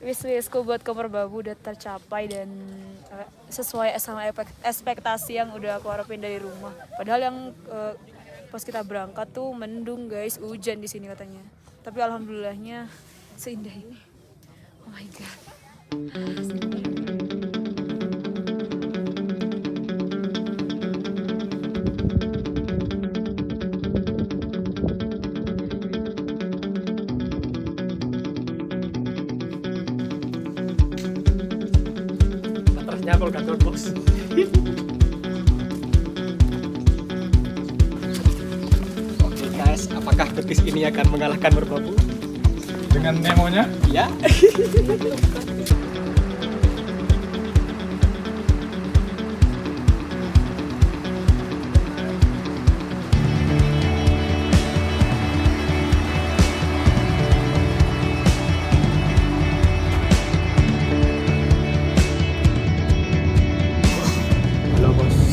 Wish-wishku buat ke Merbabu udah tercapai dan sesuai sama ekspektasi yang udah aku harapin dari rumah. Padahal yang pas kita berangkat tuh mendung guys, hujan di sini katanya. Tapi alhamdulillahnya seindah ini. Oh my god. Nyakol kantor bos. Oke guys, apakah betis ini akan mengalahkan Merbabu? Dengan Nemonya? Ya.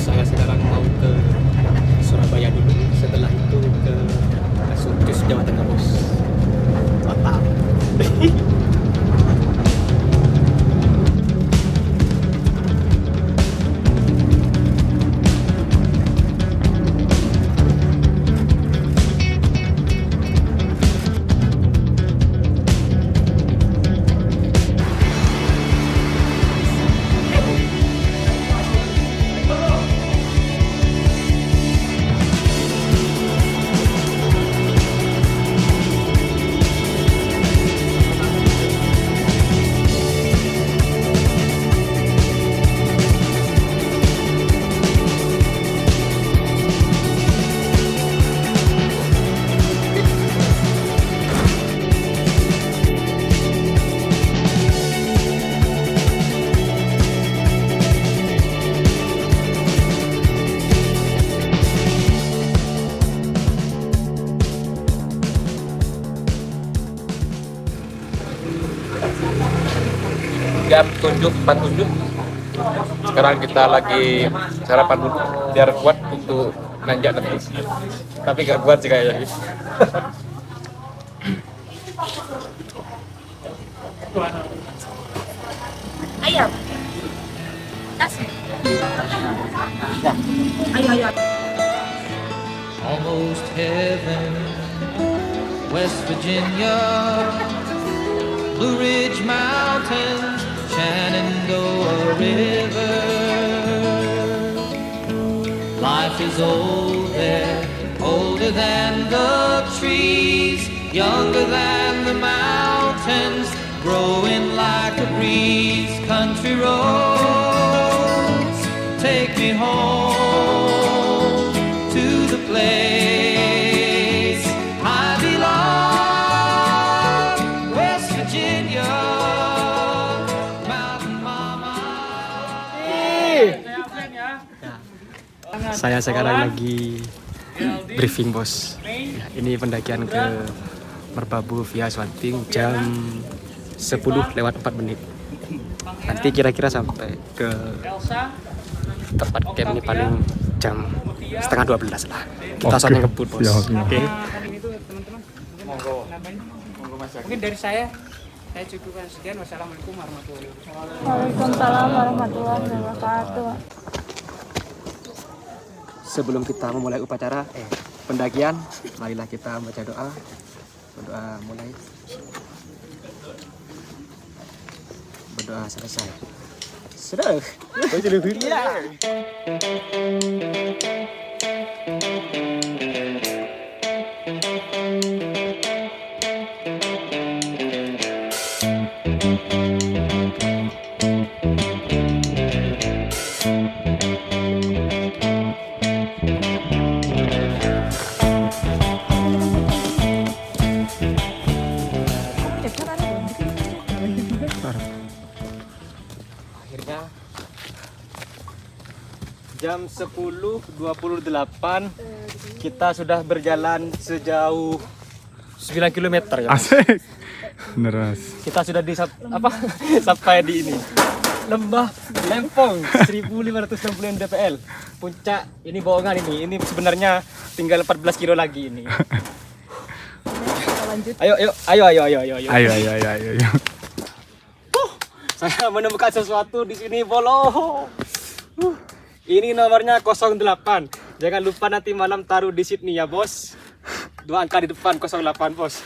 Saya sekarang mau ke Surabaya dulu, setelah itu ke Sukus, Jawa Tengah bos. Mantap. Tiga tunjuk, 4 tunjuk. Sekarang kita lagi sarapan dulu biar kuat untuk nanjak nanti. Tapi gak kuat sih kayaknya. Ayam. Kasih. Ayo. Almost heaven, West Virginia, Blue Ridge Mountains, Shenandoah River. Life is old there, older than the trees, younger than the mountains, growing like a breeze. Country roads, take me home to the place I belong, West Virginia, Mountain Mama. Saya sekarang lagi briefing bos. Ya, ini pendakian ke Merbabu via Swanting jam 10:04. Nanti kira-kira sampai ke tempat camp ini paling jam 11:30 lah. Kita saatnya ngebut bos. Oke. Mungkin dari saya cukupkan sekian. Wassalamualaikum warahmatullahi wabarakatuh. Waalaikumsalam warahmatullahi wabarakatuh. Sebelum kita memulai upacara pendakian, marilah kita baca doa. Berdoa mulai. Berdoa selesai. Sudah. Iya. Akhirnya jam 10:28 kita sudah berjalan sejauh 9 km ya. Asik. Beneran. Kita sudah di sampai di ini. Lembah Lempong 1560 mdpl. Puncak ini bohongan ini. Ini sebenarnya tinggal 14 kilo lagi ini. Lanjut. Ayo. Ayo. Saya menemukan sesuatu di sini, Bolo. Ini nomornya 08. Jangan lupa nanti malam taruh di Sydney ya, Bos. 2 angka di depan 08, Bos.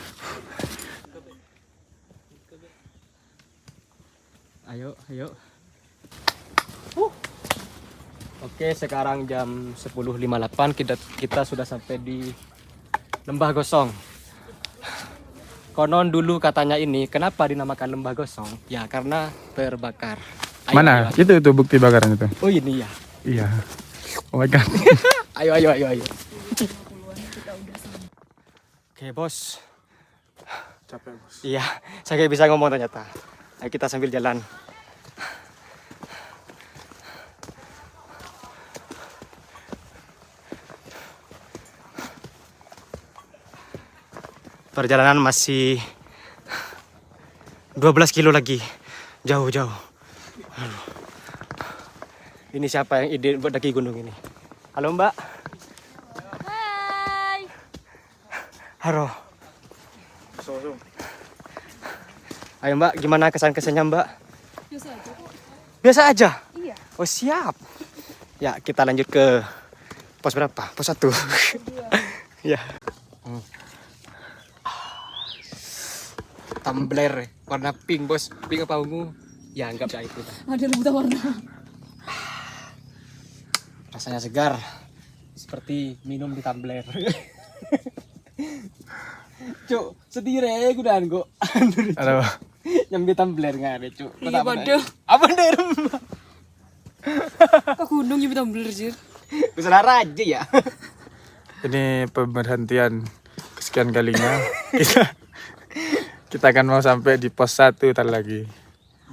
Ayo. Oke, sekarang jam 10.58 kita sudah sampai di Lembah Gosong. Konon dulu katanya ini, kenapa dinamakan Lembah Gosong? Ya karena terbakar. Ayo, Mana? ayo. Itu bukti bakaran itu. Oh ini ya. Iya. Oh my god. Ayo. Oke, Bos. Capek, Bos. Iya, saya kayak bisa ngomong ternyata. Ayo kita sambil jalan. Perjalanan masih 12 kilo lagi. Jauh. Aduh. Ini siapa yang ide buat daki gunung ini? Halo, Mbak. Hai. Halo. Ayo, Mbak, gimana kesan-kesannya, Mbak? Biasa aja kok. Biasa aja. Iya. Oh, siap. Ya, kita lanjut ke pos berapa? Pos 1. Ya. Tumbler warna pink, Bos. Pink apa ungu? Ya, anggap ya itu. Ada rebutan warna. Rasanya segar. Seperti minum di tumbler. Cuk, sedih re kudan kok. Halo. Nyambi tumbler nggak ada, Cuk. Iya, bodoh. Apa der? Kok gunung gitu tumbler sih? Bisa raja ya. Ini pemberhentian kesekian kalinya. Kita akan mau sampai di pos 1 tar lagi.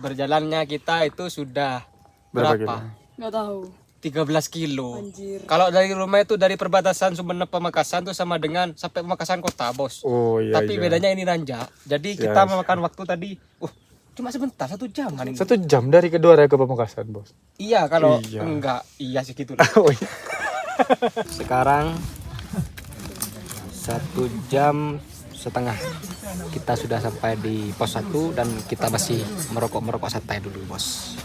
Berjalannya kita itu sudah Berapa berapa? kilo? Nggak tahu. 13 kilo. Anjir. Kalau dari rumah itu dari perbatasan Sumeneb Pamekasan tuh sama dengan sampai Pamekasan kota, Bos. Oh iya. Tapi iya. bedanya ini nanjak. Jadi Yes. kita memakan waktu tadi, cuma sebentar, 1 jam kan ini. 1 jam dari Kedua ke Pamekasan, Bos. Iya, kalau Iya. enggak, iya segitu lah. Oh iya. Sekarang 1,5 jam kita sudah sampai di pos 1 dan kita masih merokok santai dulu, Bos.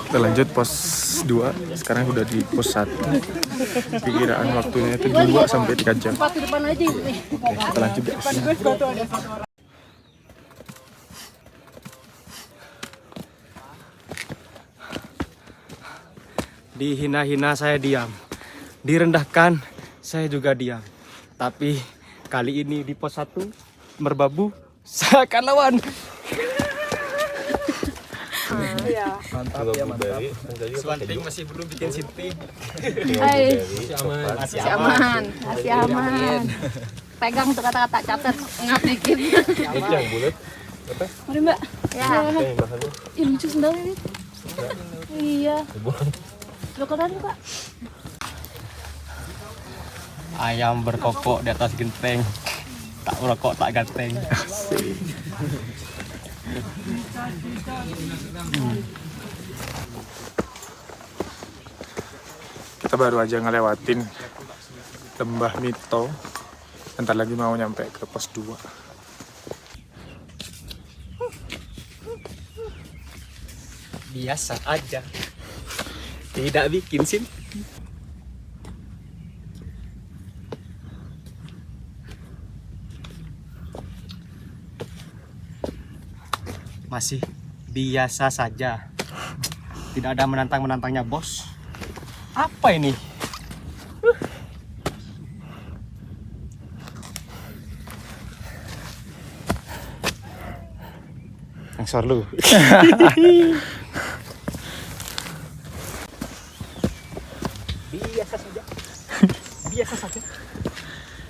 Kita lanjut pos 2. Sekarang udah di pos 1. Perkiraan waktunya itu 2 sampai 3 jam. Oke, kita lanjut guys. Dihina-hina saya diam, direndahkan saya juga diam. Tapi kali ini di pos 1 merbabu saya akan lawan. Mantap ya, mantap. Swanting masih belum bikin sinting. Hai, Masih masih aman, masih aman. Pegang tuh kata-kata catat, ingat dikit. Yang bulat. Mari Mbak. Ya, Ih, lucu sendal ini. Iya. Lokoran Kak. Ayam berkokok di atas genteng. Tak merokok tak ganteng. Kita baru aja ngelewatin Lembah Mito. Bentar lagi mau nyampe ke pos 2. Biasa aja. Tidak bikin sin. Masih biasa saja. Tidak ada menantang-menantangnya, Bos. Apa ini? Angsor lu. Biasa saja. Biasa saja.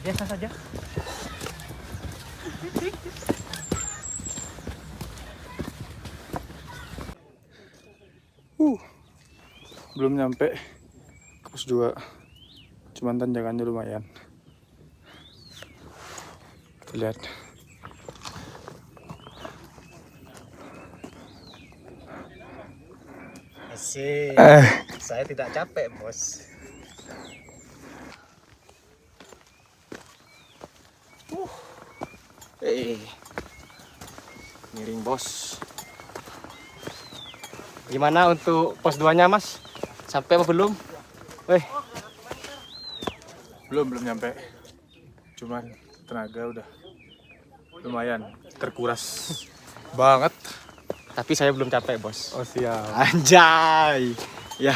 Biasa saja. Belum nyampe ke pos 2. Cuman tanjakannya lumayan. Kita lihat. Asik. Saya tidak capek, Bos. Miring, Bos. Gimana untuk pos 2-nya, Mas? Sampai apa belum? Weh, Belum nyampe. Cuman tenaga udah lumayan terkuras banget. tapi saya belum capek, Bos. Oh siap. Anjay. Ya.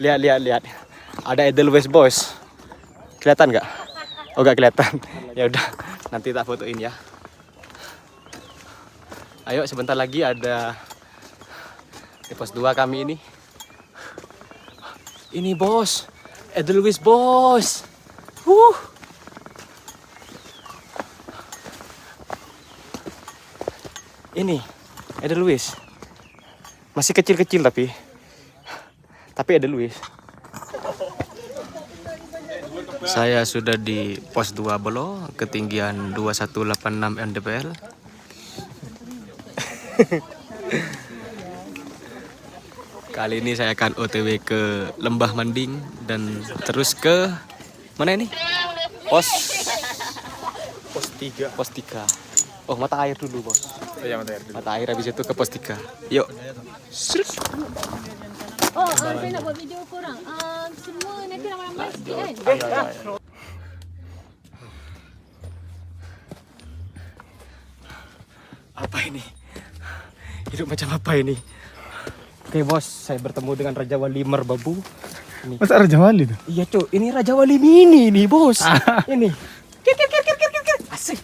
Lihat. Ada Edelweiss, Bos. Kelihatan nggak? Oh, nggak kelihatan. Ya udah, nanti tak fotoin ya. Ayo, sebentar lagi ada di pos 2 kami ini. Ini, Bos. Edelweiss, Bos. Ini Edelweiss. Masih kecil-kecil tapi Edelweiss. Saya sudah di pos 2 Belo, ketinggian 2186 mdpl. Kali ini saya akan OTW ke Lembah Manding dan terus ke mana ini? Pos 3. Pos 3. Oh, mata air dulu, Bos. Ya, Mata air habis itu ke pos 3. Yuk. Oh, saya nak buat video korang. Semua nanti ramai-ramai sikit kan? Apa ini? Hidup macam apa ini? Oke, Bos, saya bertemu dengan Raja Wali Merbabu. Ini. Masa Raja Wali tuh? Iya, Cuk. Ini Raja Wali mini nih, Bos. Ini. Kir. Asik.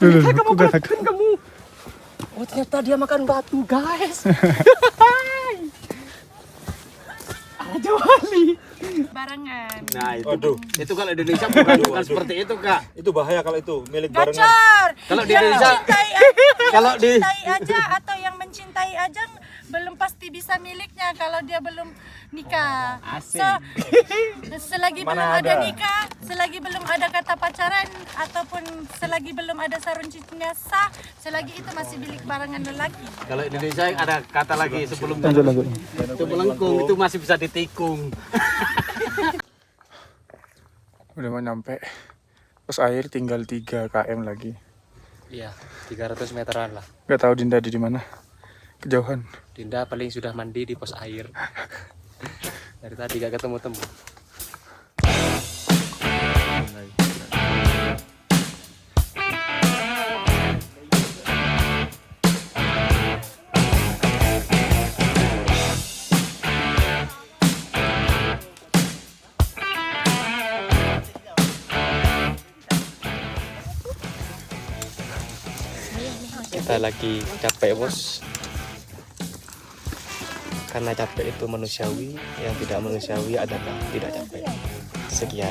Kamu. Oh, ternyata dia makan batu, guys. Raja Wali. Barangan. Nah itu, Itu kalau di Indonesia bukan seperti itu, Kak. itu bahaya kalau itu milik barengan. Gacor. Kalau di Yang Indonesia, kalau di mencintai aja atau yang mencintai aja belum pasti bisa miliknya kalau dia belum nikah. So, selagi belum ada nikah, selagi belum ada kata pacaran ataupun selagi belum ada sarung cincin sah, selagi itu masih milik barangan lelaki. Kalau Indonesia ada kata lagi sebelum itu melengkung itu masih bisa ditikung. Udah mau nyampe. Terus air tinggal 3 km lagi. Iya, 300 meteran lah. Gak tahu Dinda di mana. Kejauhan. Dinda paling sudah mandi di pos air. Dari tadi gak ketemu-temu. Kita lagi capek, Bos. Karena capek itu manusiawi, yang tidak manusiawi adalah tidak capek. Sekian.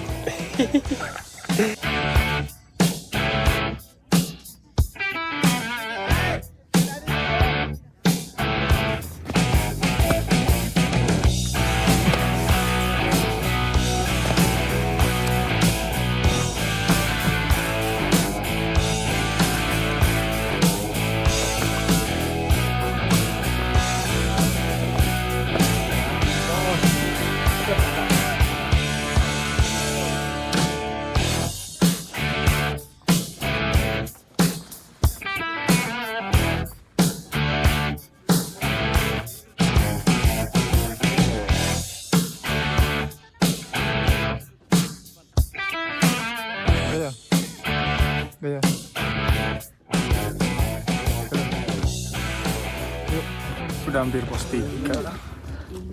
Gaya. Yuk, udah hampir pos 3.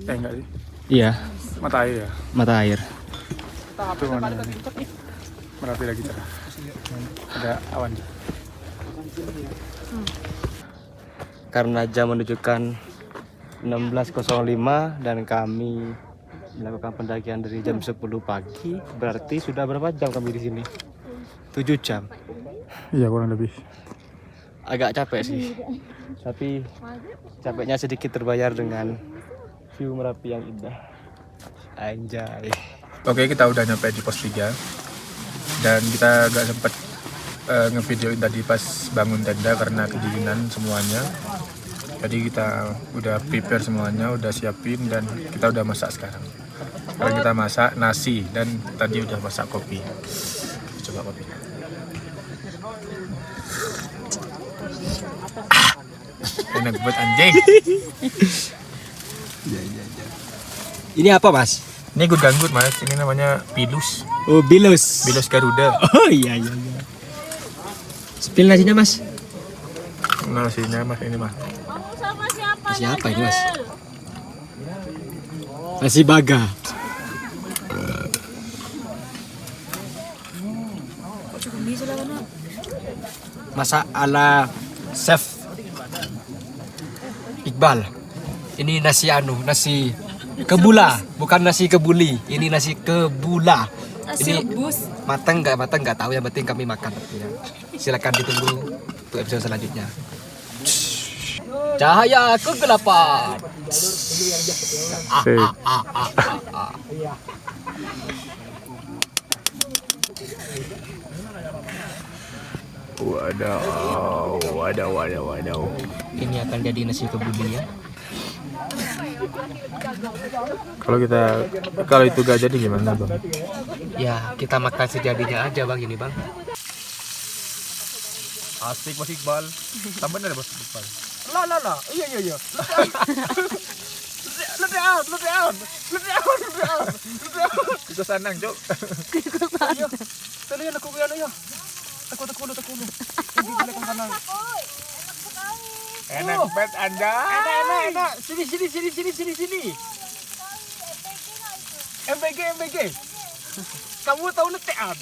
Enggak sih? Iya, Mata air ya? mata air. Itu mana ini? Merapi lagi cerah. Ada awan. Karena jam menunjukkan 16.05 dan kami melakukan pendakian dari jam 10 pagi, berarti sudah berapa jam kami di sini? 7 jam. Iya, kurang lebih. Agak capek sih, tapi capeknya sedikit terbayar dengan view Merapi yang indah. Anjay. Oke, kita udah nyampe di pos 3. Dan kita gak sempet ngevideoin tadi pas bangun tenda karena kedinginan semuanya. Tadi kita udah prepare semuanya, udah siapin dan kita udah masak sekarang. Sekarang kita masak nasi dan tadi udah masak kopi. Coba kopinya. Enak buat anjing. Ini apa Mas? Ini good ganggut Mas, ini namanya pilus. Oh bilus. Bilus Garuda. Oh iya. Spill nasinya Mas. Nasinya Mas ini Mas. Nasi apa ini Mas? Nasi baga. Masak ala chef Iqbal. Ini nasi nasi kebula, bukan nasi kebuli. Ini nasi kebula. Ini matang nggak tahu, yang penting kami makan. Silakan ditunggu untuk episode selanjutnya. Cahaya kegelapan. Wadaw. Ini akan jadi nasi kebuli ya. Kalau itu gak jadi gimana Bang? Ya kita makan sejadinya aja Bang, ini Bang. Asik Mas Iqbal. Tambah ada Mas Iqbal. Lah. Iya. Let down. Itu sanang, Cok. Tali na kuya na ya. Takulo. Enak banget Anda. Enak. Sini. MBG. Kamu tahu letean?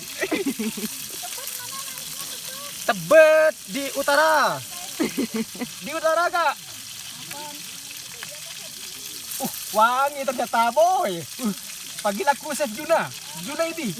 Tebet di utara. Di utara Kak. Wangi ternyata boy. Panggil aku Chef Juna ini.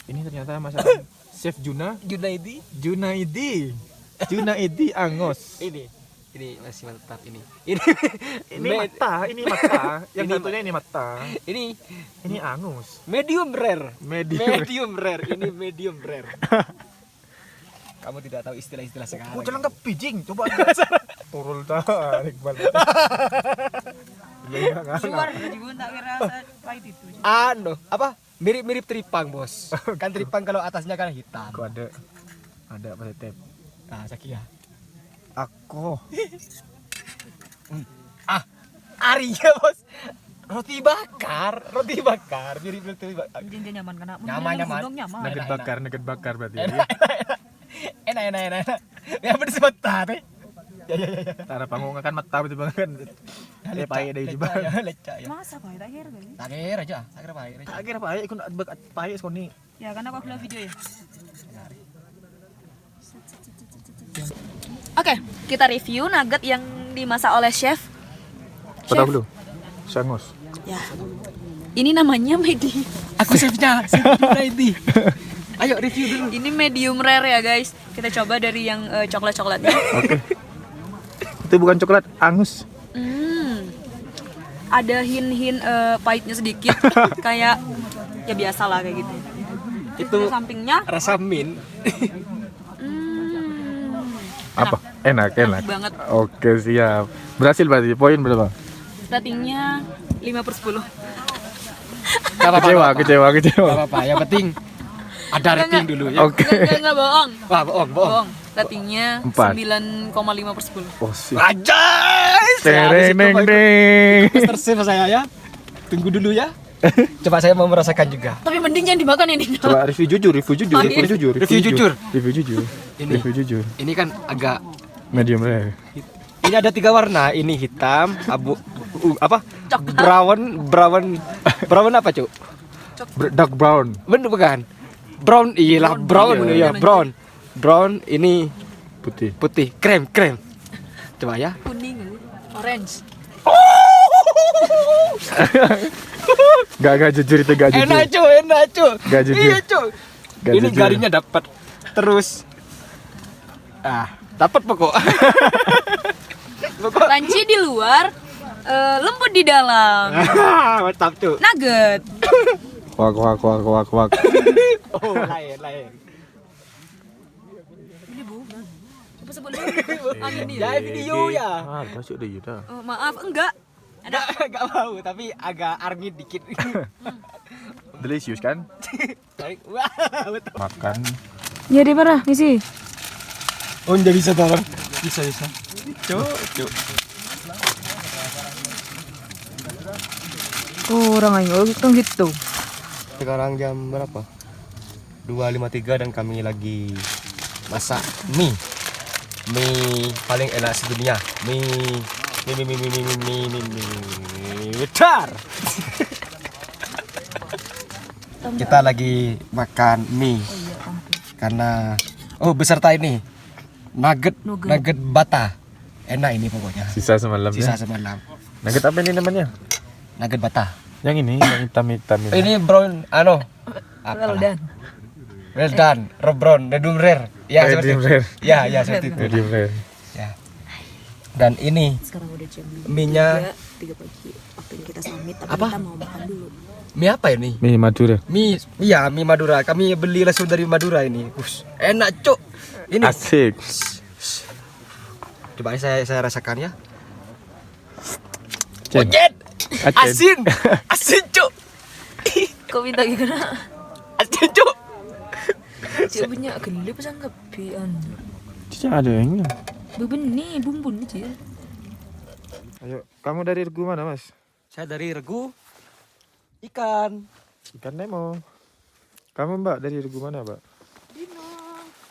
Ini ternyata masalah Chef Junaidi Angos. Ini masih mantap ini. Mata. Yang satunya ini mata. Ini angus. Medium rare. Medium. Ini medium rare. Kamu tidak tahu istilah-istilah sekarang. Jangan ke pijing, coba. Turul dah, Iqbal. Apa? Mirip tripang, Bos. Kan tripang kalau atasnya kan hitam. Aku ada apa tep? Nah, Sakia. Aku. Arya, Bos. Roti bakar, mirip roti bakar. Dia nyaman karena Nyaman. Nugget bakar berarti. Enak. Yang pedes mata teh. Ya. Tara panggung kan mata betul banget kan. Pahit deh coba. Lecak ya. masa pahit akhir kali. Akhir aja. Akhir pahit ikut pahit sekali. Ya karena aku bilang video ya. Oke, kita review nugget yang dimasak oleh chef. Potong dulu. Sangus. Ya. Ini namanya medium. Aku chefnya ini. Ayo review dulu. Ini medium rare ya guys. Kita coba dari yang coklat-coklatnya. Oke. Itu bukan coklat, angus. Ada hin-hin pahitnya sedikit. Kayak ya biasa lah kayak gitu. Itu sampingnya rasa mint. Apa? Enak. banget. Oke, siap. Berhasil berarti. Poin berapa? Ratingnya 5/10. Kecewa. Gak apa-apa, yang penting ada rating dulu ya. Oke. Enggak bohong. Wah, bohong. Ratingnya 4. 9,5/10. Oh, siap. Anjay! Tereng. Master Chef saya ya. Tunggu dulu ya. Coba saya mau merasakan juga. Tapi mending jangan dimakan ini. Coba review jujur. Ini. Ini kan agak Medium rare. ini ada 3 warna. Ini hitam, abu apa? Brown apa, Cuk? Dark brown. Bener bukan? Brown, iyalah brown ya, brown. Brown ini Putih. krem. Coba ya. Kuning, orange. Gak jujur itu gak jujur. Enak, Cuk. Gak jujur. Iya, Cuk. Gak Ini jujur. garingnya dapat. Terus dapat pokok. Panci di luar, lembut di dalam. Mantap tuh. Nugget. Wak. Oh, lain. Coba sebut dulu. Angin dia. Ya video ya. Masuk deh Yuda. Maaf, enggak. Enggak mau, tapi agak arngit dikit. Delicious kan? Wah, betul. Makan. Ya di mana, misi? Oh, enggak bisa tolong. Bisa. Cuk. Oh, orang ayo gitu. Sekarang jam berapa? 2.53 dan kami lagi masak mie paling enak sedunia. Mie besar. Kita lagi makan mie karena beserta ini nugget bata. Enak ini pokoknya. Sisa semalam. Nugget apa ini namanya? Nugget bata. Yang ini, yang hitam-hitam ini. Ini brown well done, brown, medium rare. Ya, Medium seperti rare. itu. Ya, seperti itu. Medium rare. Ya. Dan ini Sekarang udah jam mie-nya 3 pagi. Waktunya kita summit, tapi Apa? kita mau makan dulu. mie apa ini? Mie Madura. Mie Madura. Kami beli langsung dari Madura ini. Enak, Cuk. Ini. Asik. Coba saya rasakan ya. Cen. Monyet. Acen. Asin, Cuk. Kau minta gimana? Asin, Cuk. Cik punya gelap sangat pian. Tidak ada yang ini. Beben nih, bumbu nih, Cik. Ayo, kamu dari Regu mana, Mas? Saya dari Regu ikan. Ikan Nemo. Kamu, Mbak, dari Regu mana, Mbak?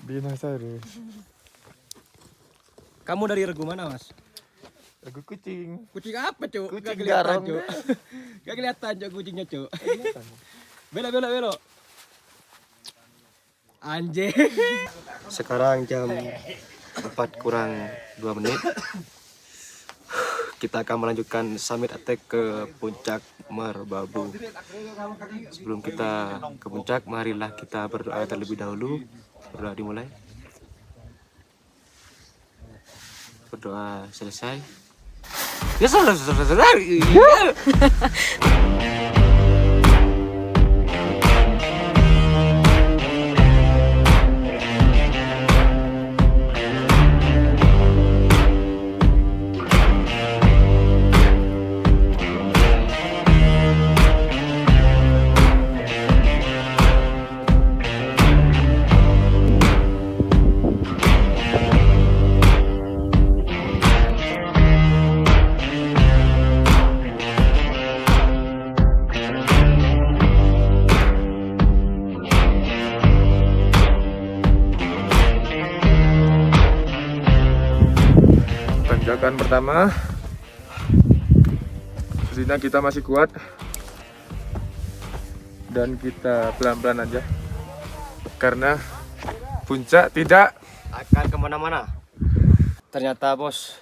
Bina Sarus. Kamu dari Regu mana, Mas? Regu kucing. Kucing apa, Cuk? Kucing garong. Cuk. Gak kelihatan, Cuk, kucingnya, Cuk. Belok. Anjing. Sekarang jam 4:02. Kita akan melanjutkan summit attack ke puncak Merbabu. Sebelum kita ke puncak, marilah kita berdoa terlebih dahulu. Berdoa dimulai. Berdoa selesai. Ya selesai. Tanjakan pertama. Sebenarnya kita masih kuat. Dan kita pelan-pelan aja. Karena puncak tidak akan kemana-mana. Ternyata, Bos,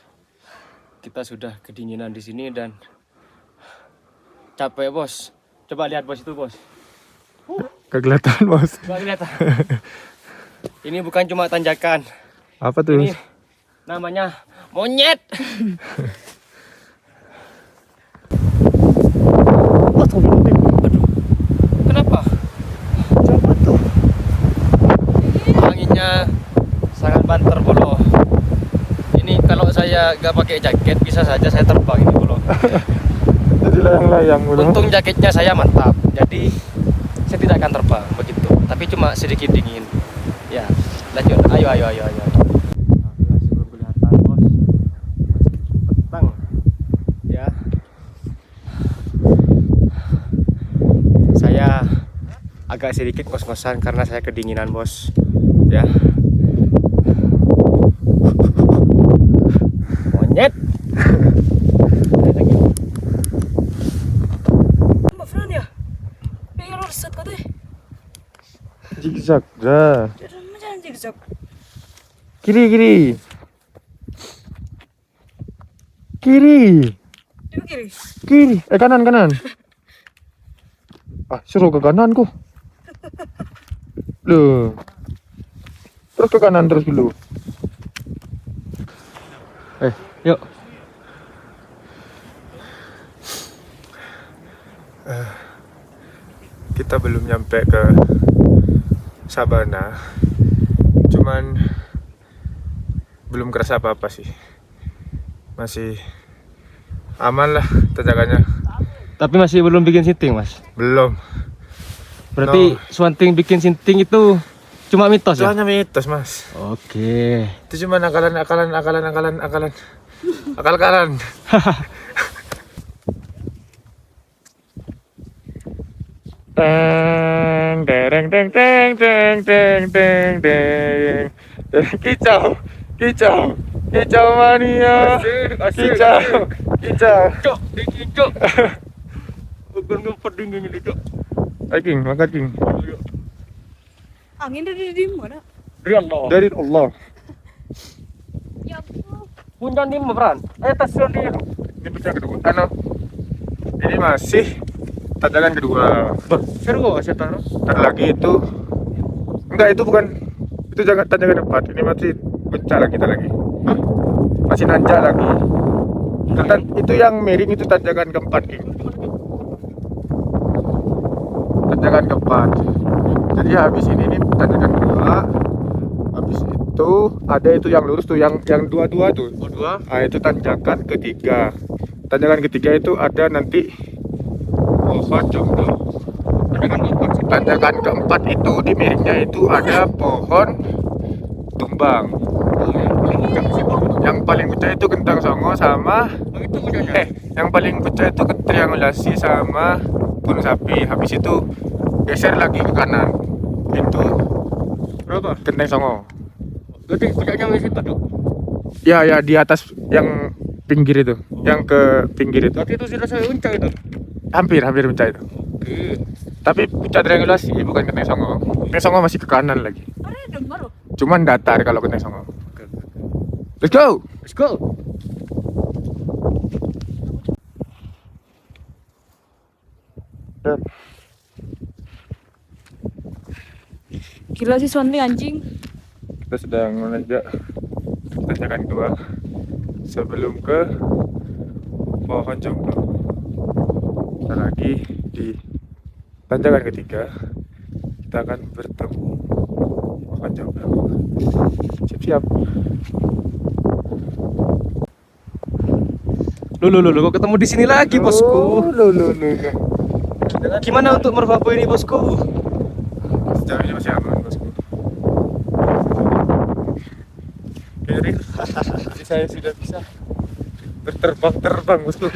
kita sudah kedinginan di sini dan capek, Bos. Coba lihat, Bos, itu, Bos. kelihatan, Bos. Coba lihat. Ini bukan cuma tanjakan. Apa tuh? Ini namanya monyet. Kenapa? Coba tuh. Anginnya sangat banter, Bolo. Ini kalau saya gak pakai jaket bisa saja saya terbang ini, Bolo. Jadi layang-layang, Bolo. Untung jaketnya saya mantap. Jadi saya tidak akan terbang begitu. Tapi cuma sedikit dingin. Ya, lanjut. Ayo. Belum kelihatan, Bos. Masih petang. Ya. Saya agak sedikit kos-kosan karena saya kedinginan, Bos. Ya. Monyet. Mbak Fran ya? Pengen ruset kok deh. Zigzag dah. Jangan zigzag. Kiri. Itu kiri. Kanan. Suruh ke kanan ku. Loh. Terus ke kanan terus dulu. Yuk. Kita belum nyampe ke Sabana, cuman belum kerasa apa-apa sih, masih aman lah tanjakannya. Tapi masih belum bikin sinting, Mas. Belum. Berarti Swanting bikin sinting itu cuma mitos Itu ya? hanya mitos, Mas. Oke. Itu cuma akalan. Teng dereng teng teng teng teng teng teng. Kicau mania. Kicau. Cok, dingin cok. Bukan ngumpet dingin ini cok. King, makan King. Angin dari mana? Dari Allah. Punya nih peran. Tas di. Ini pecah kedua. Ini masih tanjakan kedua. Seru kok saya taruh. Ntar lagi itu. Enggak, itu bukan. Itu tanjakan depan. Ini masih pecah lagi kita lagi. Masih nanjak lagi. Itu yang miring itu tanjakan keempat, King. Tanjakan keempat. Jadi habis ini tanjakan kedua. Habis itu ada itu yang lurus tuh, yang dua tuh. Dua. Nah, itu tanjakan ketiga. Tanjakan ketiga itu ada nanti pohon jomblo. Tanjakan keempat itu di miringnya itu ada pohon tumbang. Yang paling pecah itu kentang songo sama yang paling pecah itu triangulasi sama bunuh sapi. Habis itu geser lagi ke kanan. Itu Berapa? kentang songo. Berarti puncaknya di situ tuh. Ya di atas yang pinggir itu, yang ke pinggir itu. Berarti itu sudah saya puncak itu. Hampir pecah itu. Oke. Tapi puncak triangulasi bukan kentang songo. Kentang songo masih ke kanan lagi. Ada baru. Cuman datar kalau kentang songo. Let's go. Let's go. Gila sih Swanting anjing. Kita sedang menanjak tanjakan kedua sebelum ke pohon jomblo. Kita lagi di tanjakan ketiga, kita akan bertemu pohon jomblo. Siap-siap. Lu kok ketemu di sini lagi, bosku? Gimana untuk merbabu ini, bosku? Sejauh ini masih aman, bosku. Jadi saya sudah bisa berterbang, bosku.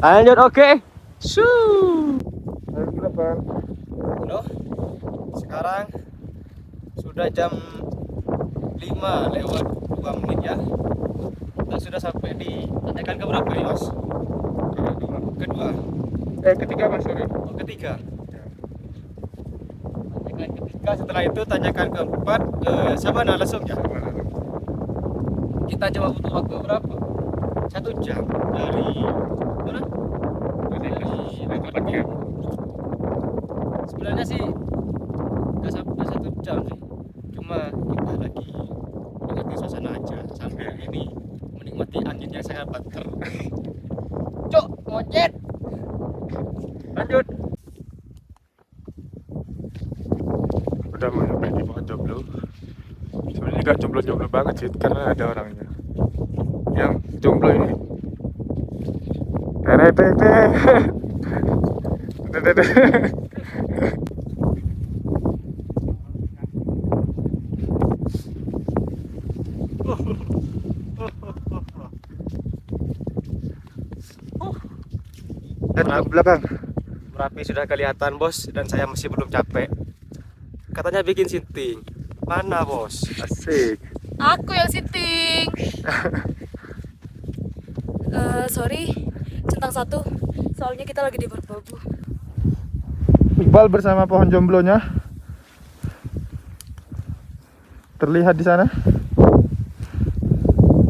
Lanjut, oke. Halo, Sekarang sudah jam 5 lewat 2 menit ya. Kita sudah sampai di tanjakan keberapa ini, Mas? Kedua. Ketiga, Mas. Sorry. Ketiga. Tanjakan ketiga, setelah itu tanjakan keempat Sabana langsung ya. Kita coba butuh waktu berapa? 1 jam dari mana? Dari tempatnya. Sebenarnya sih nggak sampai 1 jam sih. Cuma kita lagi menikmati suasana aja sambil ini menikmati angin yang sangat banter. Cok, ngocet. Lanjut. Udah mau sampai di pohon jomblo. Sebenarnya nggak jomblo banget sih, karena ada orangnya. Yang jomblo ini. Ke belakang. Merapi sudah kelihatan, bos, dan saya masih belum capek. Katanya bikin sinting. Mana, bos? Asik. Aku yang sitting. Sorry, centang satu. Soalnya kita lagi di Merbabu. Iqbal bersama pohon jomblonya terlihat di sana.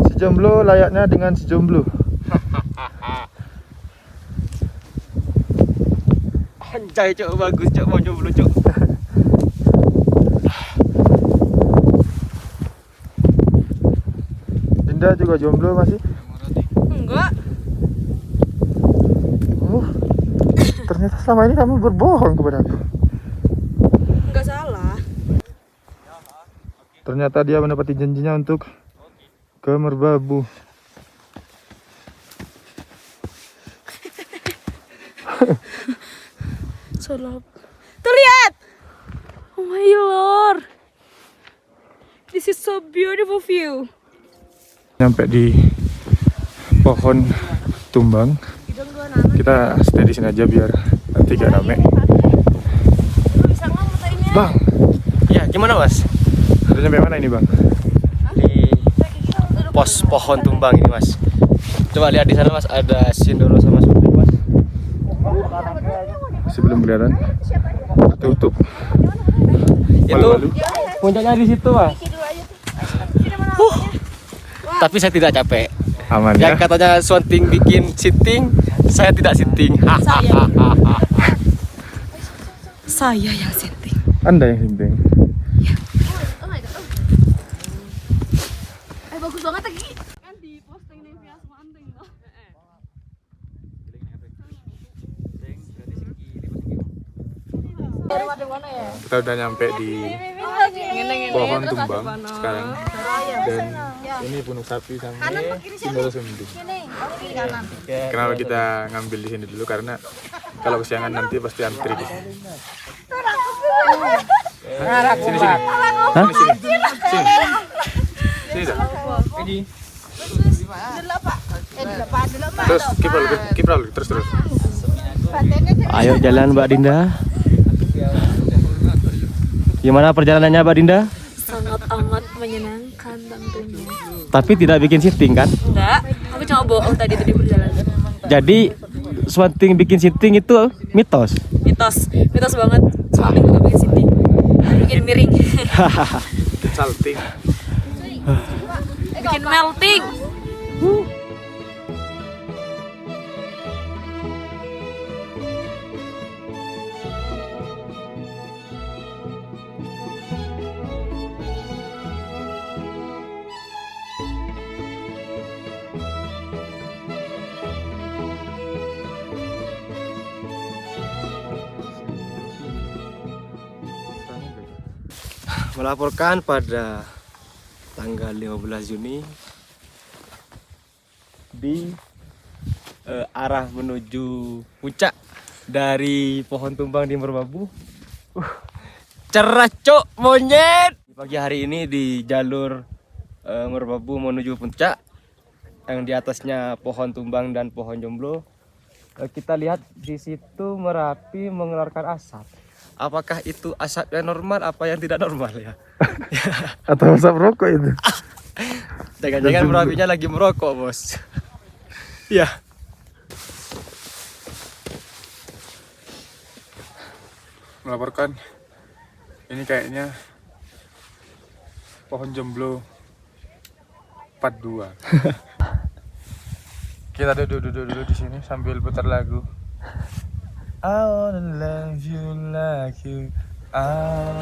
Si jomblo layaknya dengan si jomblo. Anjay, cok, bagus, cok, mau jomblo, cok. Dinda juga jomblo masih? Enggak. selama ini kamu berbohong kepada aku. Nggak salah. Ternyata dia menepati janjinya untuk ke Merbabu. Tuh lihat. Oh my lord. This is so beautiful view. Nyampe di pohon tumbang. Kita stay di sini aja biar nanti gak rame. Bang, Ya, gimana Mas? udah nyampe mana ini Bang? Di pos pohon tumbang ini Mas. Coba lihat di sana Mas, ada Sindoro sama Supri Mas. Masih belum kelihatan. Tutup. Itu puncaknya di situ Mas. Tapi saya tidak capek. Aman ya. Yang katanya Swanting bikin sitting, saya tidak sitting. Saya yang setting. Anda yang sinting. Bagus banget lagi. Kan di posting nih via Swanting loh. Kita udah nyampe di pohon tumbang sekarang. Dan ini bunuh sapi sama Sindoro Sunding. Kenapa kita ngambil di sini dulu karena kalau kesiangan nanti pasti antri di sini. Sini sini. Hah? Sini. Sini. Sini. Terus kiprol terus. Ayo jalan Mbak Dinda. Gimana perjalanannya Mbak Dinda? Sangat amat menyenangkan tentunya. Tapi tidak bikin sitting kan? Enggak, aku cuma bohong tadi di perjalanan. Jadi Swanting bikin sitting itu mitos. Mitos banget. Soalnya gue bikin sitting. Bikin miring. Salting. Bikin melting. Melaporkan pada tanggal 15 Juni di arah menuju puncak dari pohon tumbang di Merbabu. Cerah cok monyet. Pagi hari ini di jalur Merbabu menuju puncak yang di atasnya pohon tumbang dan pohon jomblo. Kita lihat di situ Merapi mengeluarkan asap. Apakah itu asap yang normal apa yang tidak normal ya? Atau asap rokok itu? Jangan-jangan Merapinya lagi merokok bos. Ya. Melaporkan ini kayaknya pohon jomblo part 2. Kita duduk di sini sambil putar lagu. I wanna love you like you are.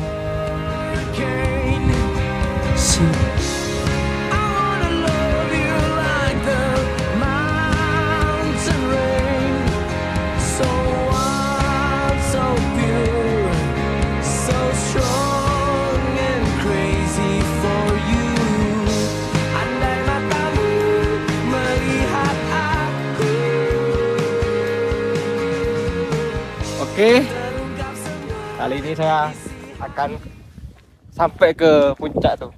Oke, kali ini saya akan sampai ke puncak tuh.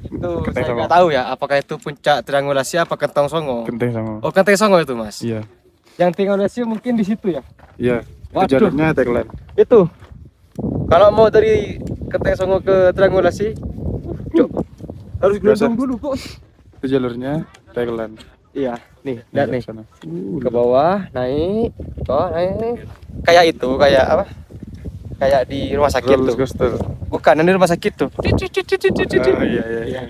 Itu Genteng saya Songo. nggak tahu ya, apakah itu puncak triangulasi apa Genteng Songo? Genteng sama. Oh, Genteng Songo itu mas. Iya. Yang triangulasi mungkin di situ ya. Iya. Itu Waduh. jalurnya tagline. Itu. Kalau mau dari Genteng Songo ke triangulasi, cuk, harus Biasa. gelondong dulu bos. Itu jalurnya tagline. Iya, nih, lihat nih. Sana. Ke bawah, naik, naik. Kayak itu, kayak apa? Kayak di rumah sakit Roller tuh. coaster. Bukan, ini rumah sakit tuh. Ah, iya. Iya.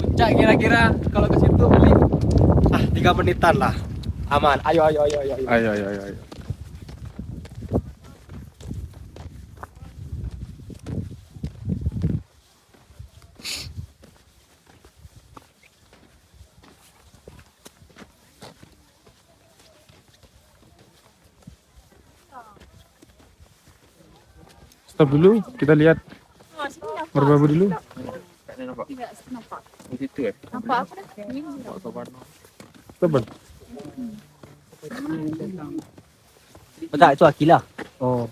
Puncak kira-kira kalau ke situ paling 3 menitan lah. Aman. Ayo. Ayo. Stop dulu, kita lihat merbabu dulu. Apa? Sabar. Tak, itu Akila. Oh.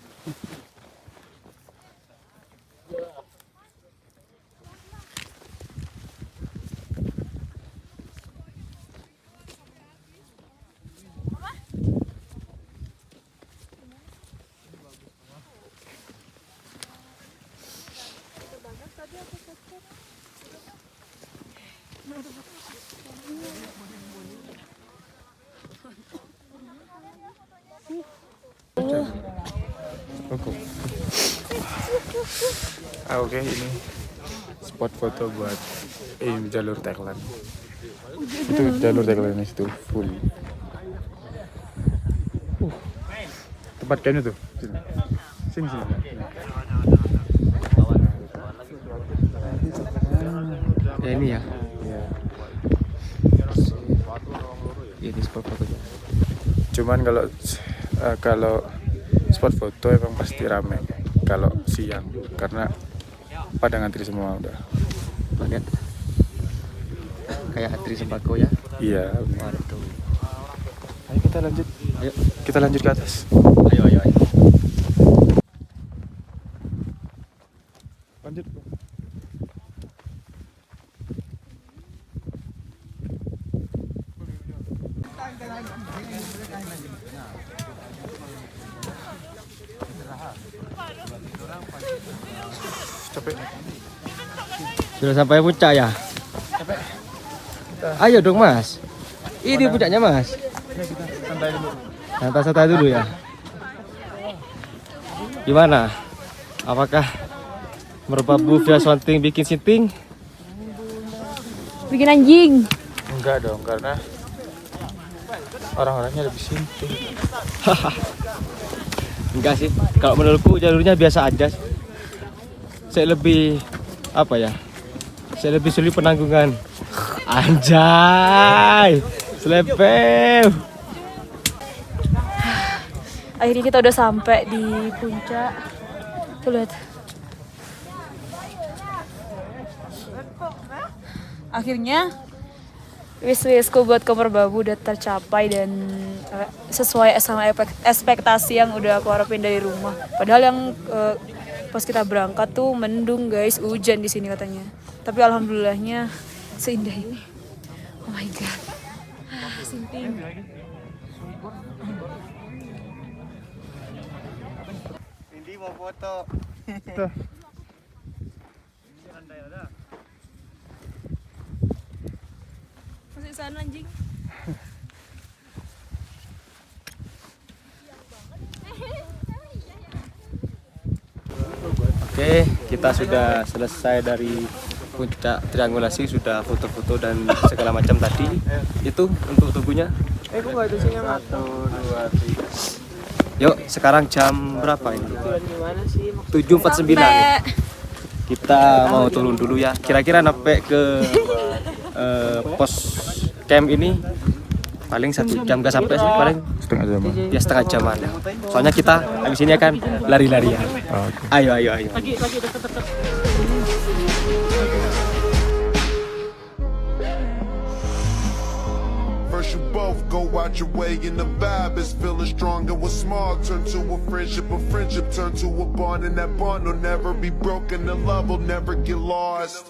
Oke, ini spot foto buat jalur Thailand. Itu jalur Thailand itu full. Tempat kayaknya tuh. Sini. Ya ini ya. Ya. Ini spot fotonya. Cuman kalau spot foto emang pasti rame kalau siang karena pada ngantri semua udah. Lihat. Kayak antri sembako ya. Iya. Waduh. Ayo kita lanjut. Ayo. Kita lanjut ke atas. Ayo. Lanjut. Capek. Sudah sampai puncak ya? Capek. Ayo dong Mas. Ini puncaknya Mas. Ya, kita santai dulu. Santai-santai dulu ya. Gimana? Apakah merbabu via Swanting bikin sinting? Bikin anjing. Enggak dong, karena orang-orangnya lebih simpel. Enggak sih. Kalau menurutku jalurnya biasa aja. Saya lebih apa ya? Saya lebih sulit penanggungan. Anjay. Slepem. Akhirnya kita udah sampai di puncak. Tuh lihat. Akhirnya wish-wishku buat ke Merbabu udah tercapai dan sesuai sama ekspektasi yang udah aku harapin dari rumah. Padahal yang pas kita berangkat tuh mendung guys, hujan di sini katanya. Tapi alhamdulillahnya seindah ini. Oh my god. Sinting. Cindy mau foto. Masih sana anjing. Oke, kita sudah selesai dari puncak triangulasi, sudah foto-foto dan segala macam tadi. Itu untuk tubuhnya. Kok nggak ada sinyal? 1, 2, 3. Yuk, sekarang jam berapa ini? 7.49. Kita mau turun dulu ya. Kira-kira sampai ke pos camp ini paling 1 jam, nggak sampai sih, paling Setengah jam. ya setengah jaman. Soalnya kita habis ini akan lari-larian. Oke. Ayo. First you both go out your way and the vibe is feeling strong, and what's small turn to a friendship turn to a bond, and that bond will never be broken, the love will never get lost.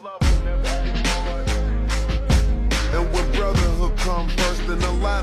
And when brotherhood come first, then the line